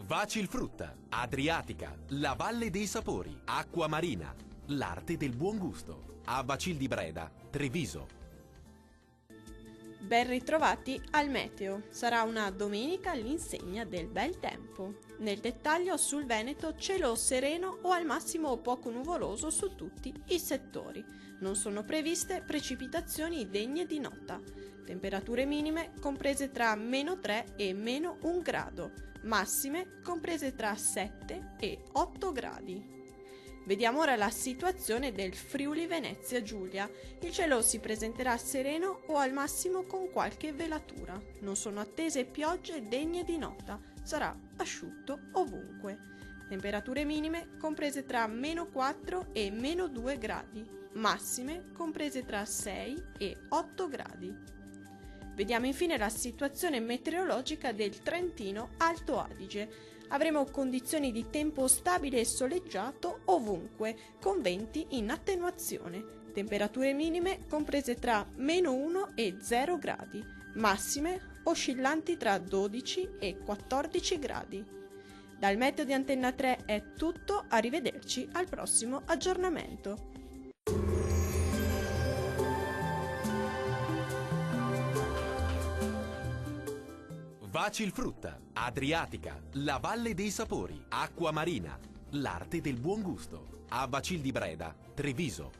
Vacilfrutta, Adriatica, la Valle dei Sapori, Acqua Marina, l'arte del buon gusto. A Bacil di Breda, Treviso. Ben ritrovati al meteo. Sarà una domenica all'insegna del bel tempo. Nel dettaglio, sul Veneto cielo sereno o al massimo poco nuvoloso su tutti i settori. Non sono previste precipitazioni degne di nota. Temperature minime comprese tra -3 e -1 grado, massime comprese tra 7 e 8 gradi. Vediamo ora la situazione del Friuli Venezia Giulia. Il cielo si presenterà sereno o al massimo con qualche velatura. Non sono attese piogge degne di nota. Sarà asciutto ovunque. Temperature minime comprese tra -4 e -2 gradi. Massime comprese tra 6 e 8 gradi. Vediamo infine la situazione meteorologica del Trentino Alto Adige. Avremo condizioni di tempo stabile e soleggiato ovunque, con venti in attenuazione. Temperature minime comprese tra -1 e 0 gradi, massime oscillanti tra 12 e 14 gradi. Dal meteo di Antenna 3 è tutto, arrivederci al prossimo aggiornamento. Vacilfrutta, Adriatica, la Valle dei Sapori, Acqua Marina, l'arte del buon gusto. A Bacil di Breda, Treviso.